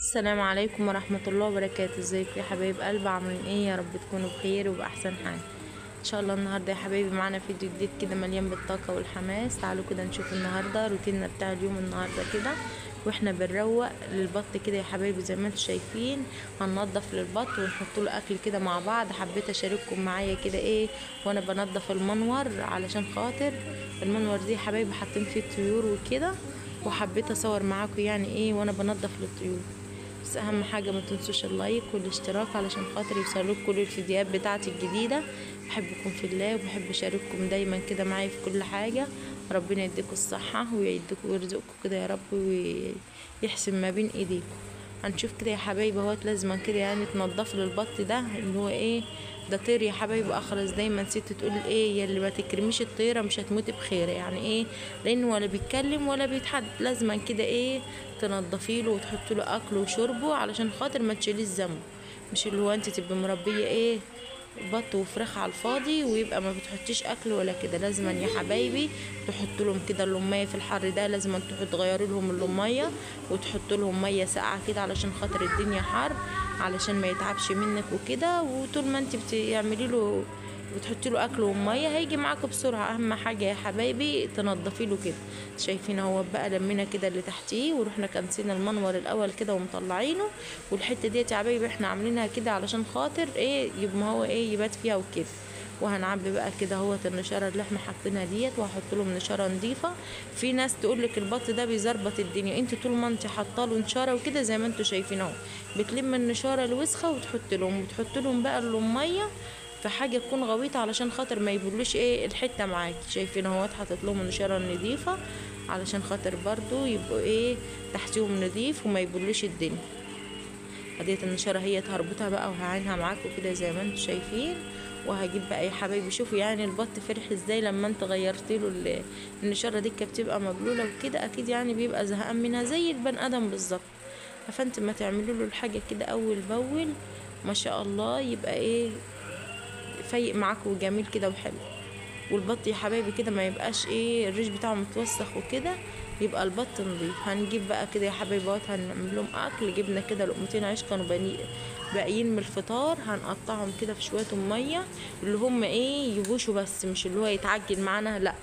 السلام عليكم ورحمة الله وبركاته. ازيكم يا حبايب قلب؟ عاملين ايه؟ يا رب تكونوا بخير وبأحسن حال ان شاء الله. النهاردة يا حبايبي معانا فيديو جديد كده مليان بالطاقة والحماس. تعالوا كده نشوف النهاردة روتيننا بتاع اليوم النهاردة كده واحنا بنروق للبط كده يا حبايبي. زي ما انتم شايفين هننضف للبط ونحط له اكل كده مع بعض. حبيت اشارككم معايا كده ايه وانا بنضف المنور، علشان خاطر المنور دي يا حبايبي حاطين فيه طيور وكده، وحبيت اصور معاكم يعني ايه وانا بنضف للطيور. بس اهم حاجه ما تنسوش اللايك والاشتراك علشان خاطر يوصلوك كل الفيديوهات بتاعتي الجديده. بحبكم في الله وبحب اشارككم دايما كده معايا في كل حاجه. ربنا يديكم الصحه ويديكم ويرزقكم كده يا رب ويحسن ما بين ايديكم. هنشوف كده يا حبايبي اهوت لازما كده يعني تنضف له البط ده اللي هو ايه. ده طير يا حبايبي اخرس. دايما ست تقول ايه يا اللي ما تكرميش الطيره مش هتموتي بخير، يعني ايه؟ لانه ولا بيتكلم ولا بيتحد. لازما كده ايه تنضفيله وتحطي له اكل وشربه علشان خاطر ما تشيليش ذنبه. مش اللي هو انت تبقي مربيه ايه بط وفراخ على الفاضي ويبقى ما بتحطيش اكل ولا كده. لازما يا حبايبي تحط لهم كده اللميه في الحر ده. لازما تغيري لهم اللميه وتحط لهم ميه ساقعه كده علشان خاطر الدنيا حر، علشان ما يتعبش منك وكده. وطول ما انت بتعملي له بتحطي له اكل وميه هيجي معاكم بسرعه. اهم حاجه يا حبايبي تنضفي له كده. شايفين اهو بقى لمينا كده اللي تحتيه ورحنا كنسينا المنور الاول كده ومطلعينه. والحته ديت يا حبايبي احنا عاملينها كده علشان خاطر ايه يبقى هو ايه يبات فيها وكده. وهنعبي بقى كده اهوت النشاره اللي احنا حاطينها ديت، وهحط لهم نشاره نظيفه. في ناس تقول لك البط ده بيظبط الدنيا. انت طول ما انت حاطه له نشاره وكده زي ما انتم شايفين اهو بتلم النشاره الوسخه وتحط لهم بقى اللميه في حاجه تكون غويطه علشان خاطر ما يبلوش ايه الحته معاكي. شايفين اهوت حاطط لهم النشاره النظيفه علشان خاطر برضو يبقوا ايه تحتيهم نظيف وما يبلوش الدنيا. اديت النشاره هي هربطها بقى وهعينها معاكم كده زي ما انتم شايفين. وهجيب بقى يا حبايبي شوفوا يعني البط فرح ازاي لما انت غيرت له النشاره دي. كانت بتبقى مبلوله وكده اكيد يعني بيبقى زهقان منها زي البني ادم بالظبط. فانت ما تعملوا له الحاجه كده اول باول ما شاء الله يبقى ايه فايق معاكم وجميل كده وحلو. والبط يا حبايبي كده ما يبقاش ايه الريش بتاعه متوسخ وكده، يبقى البط نضيف. هنجيب بقى كده يا حبايبي هنعمل لهم اكل. جبنا كده لقمتين عيش كانوا باقيين من الفطار، هنقطعهم كده في شويه ميه اللي هم ايه يبوشوا بس مش اللي هو يتعجن معانا لا.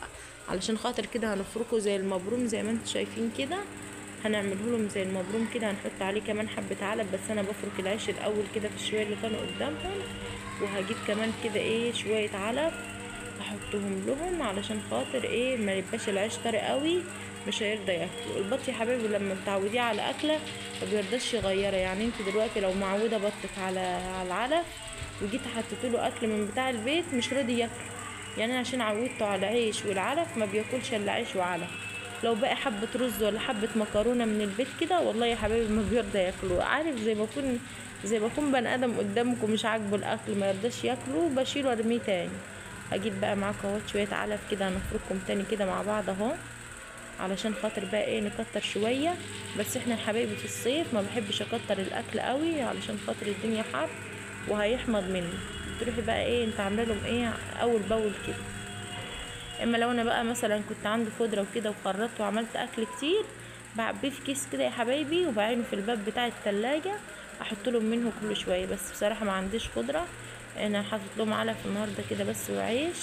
علشان خاطر كده هنفركه زي المبروم زي ما انتم شايفين كده. هنعمله لهم زي المبروم كده. هنحط عليه كمان حبه علب، بس انا بفرك العيش الاول كده في الشويه اللي كانوا قدامهم. وهجيب كمان كده ايه شويه علب احطهم لهم علشان خاطر ايه ما يبقاش العيش طري قوي مش هيرضى ياكل. البط يا حبايبي لما بتعوديه على اكله ما بيرضاش يغيرها. يعني انت دلوقتي لو معوده بطك على العلف وجيت حطيت له اكل من بتاع البيت مش راضي ياكل. يعني أنا عشان عودته على عيش والعلف ما بياكلش الا عيش وعلف. لو بقى حبه رز ولا حبه مكرونه من البيت كده والله يا حبايبي ما بيرضى ياكله. عارف زي ما يكون بني ادم قدامكم مش عاجبه الاكل ما يرضاش ياكله بشيله وارميه تاني. هجيب بقى معاكم اهوت شويه علف كده هنفركهم تاني كده مع بعض اهو علشان خاطر بقى ايه نكتر شويه. بس احنا يا حبايبي في الصيف ما بحبش اكتر الاكل قوي علشان خاطر الدنيا حر وهيحمض مني. تروحي بقى ايه انت عامله لهم ايه اول باول كده. اما لو انا بقى مثلا كنت عندي خضره وكده وخرطت وعملت اكل كتير بعبيه في كيس كده يا حبايبي وبعينه في الباب بتاع التلاجة احط لهم منه كل شويه. بس بصراحه ما عنديش خضره. انا حاطط لهم علف النهارده كده بس وعيش.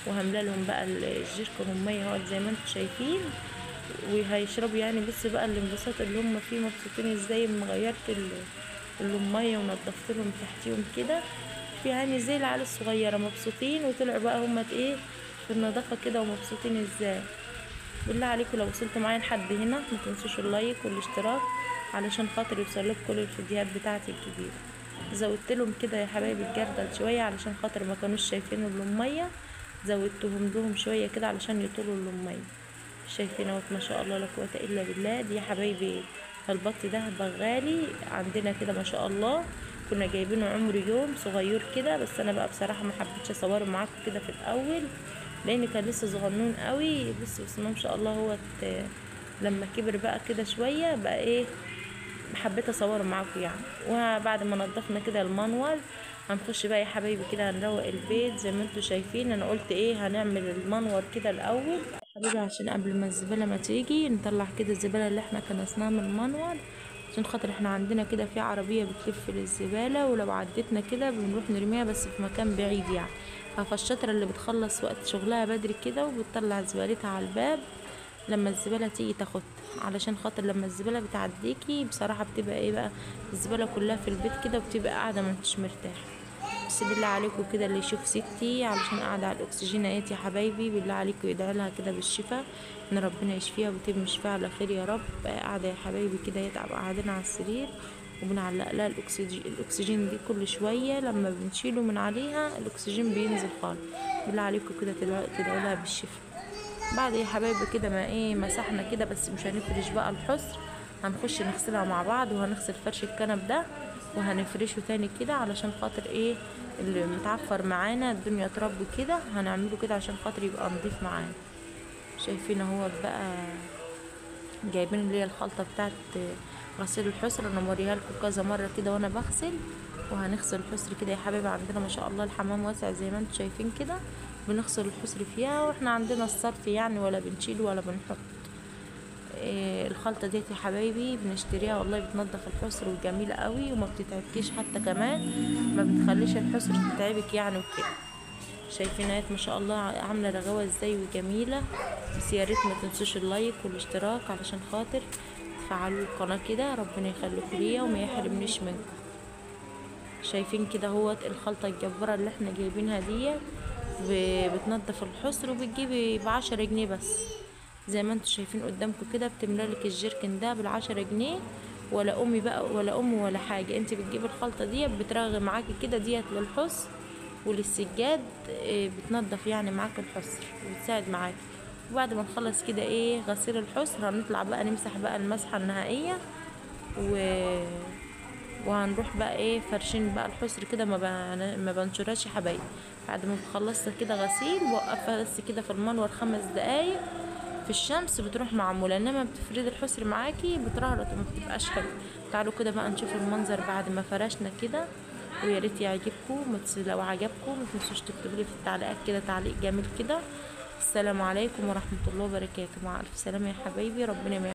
وهملا لهم بقى الجيركن الميه اهوت زي ما انتم شايفين وهيشربوا يعني. بص بقى الانبساط اللي هم فيه مبسوطين ازاي من غيرت الميه ونضفت لهم تحتيهم كده. في يعني زي العيال الصغيره مبسوطين وطلعوا بقى هم ايه في النظافه كده ومبسوطين ازاي. بالله عليكم لو وصلتوا معايا لحد هنا ما تنسوش اللايك والاشتراك علشان خاطر يوصلك كل الفيديوهات بتاعتي الجديده. زودت لهم كده يا حبايبي الجردل شويه علشان خاطر ما كانوش شايفين اللميه. زودتهم لهم شويه كده علشان يطولوا اللميه. شايفين اهوت ما شاء الله لا قوه الا بالله. دي يا حبايبي البط ده بغالي عندنا كده ما شاء الله. كنا جايبينه عمره يوم صغير كده بس انا بقى بصراحه ما حبيتش اصوره معاكم كده في الاول لان كان لسه صغنون قوي. بس ما شاء الله هو لما كبر بقى كده شويه بقى ايه حبيت اصوره معاكم يعني. وبعد ما نضفنا كده المنور هنخش بقى يا حبايبي كده هنروق البيت زي ما انتم شايفين. انا قلت ايه هنعمل المنور كده الاول حبيبي عشان قبل ما الزباله ما تيجي نطلع كده الزباله اللي احنا كنسناها من المنور. عشان خاطر احنا عندنا كده في عربية بتلف للزبالة، ولو عدتنا كده بنروح نرميها بس في مكان بعيد يعني. فالشاطرة اللي بتخلص وقت شغلها بدري كده وبتطلع زبالتها على الباب لما الزبالة تيجي تاخدها، علشان خاطر لما الزبالة بتعديكي بصراحة بتبقى ايه بقى، الزبالة كلها في البيت كده وبتبقى قاعدة مش مرتاحة. بس بالله عليكم كده اللي يشوف ستي علشان قاعدة على الاكسجين اهيت يا حبايبي، بالله عليكم يدعي لها كده بالشفاء، ان ربنا يشفيها ويتم شفاها على خير يا رب. قاعدة يا حبايبي كده يتعب قاعدين على السرير، وبنعلق لها الاكسجين دي كل شوية، لما بنشيله من عليها الاكسجين بينزل خالص. بالله عليكم كده تدعوا لها بالشفاء. بعد يا حبايبي كده ما ايه مسحنا كده، بس مش هنفرش بقى الحصر، هنخش نغسلها مع بعض، وهنغسل فرش الكنب ده وهنفرشه تاني كده علشان خاطر ايه اللي متعفر معانا الدنيا تراب كده، هنعمله كده عشان خاطر يبقى نضيف معانا. شايفين اهو بقى جايبين اللي هي الخلطة بتاعت غسيل الحصر، انا موريها لكم كذا مرة كده وانا بغسل. وهنغسل الحصر كده يا حبايبي، عندنا ما شاء الله الحمام واسع زي ما انتم شايفين كده، بنغسل الحصر فيها، واحنا عندنا الصرف يعني ولا بنشيل ولا بنحط. الخلطة ديت يا حبايبي بنشتريها والله بتنضف الحصر وجميلة قوي وما بتتعبكيش حتى، كمان ما بتخليش الحصر تتعبك يعني وكده. شايفين اهيت ما شاء الله عاملة رغوة ازاي وجميلة. بس يا ريت ما تنسوش اللايك والاشتراك علشان خاطر تفعلوا القناة كده، ربنا يخليكم ليا وما يحرمنيش منكم. شايفين كده هو الخلطة الجبارة اللي احنا جايبينها ديت بتنضف الحصر، وبتجيبي ب10 جنيه بس، زي ما انتوا شايفين قدامكم كده. بتملالك الجيركن ده ب10 جنيه، ولا امي بقى ولا ام ولا حاجة، انت بتجيبي الخلطة ديت بترغي معاكي كده، ديت للحصر وللسجاد، بتنضف يعني معاك الحصر وبتساعد معاك. وبعد ما نخلص كده ايه غسيل الحصر، هنطلع بقى نمسح بقى المسحة النهائية وهنروح بقى ايه فرشين بقى الحصر كده، ما بنشرهاش يا حبايبي. بعد ما خلصت كده غسيل بوقفها بس كده في المنور 5 دقايق في الشمس، بتروح معموله. انما بتفردي الحصر معاكي بترهرط وما بتبقاش حلو. تعالوا كده بقى نشوف المنظر بعد ما فرشنا كده، ويا ريت يعجبكم. لو عجبكم ما تنسوش تكتبوا لي في التعليقات كده تعليق جميل كده. السلام عليكم ورحمه الله وبركاته، مع الف سلامه يا حبايبي، ربنا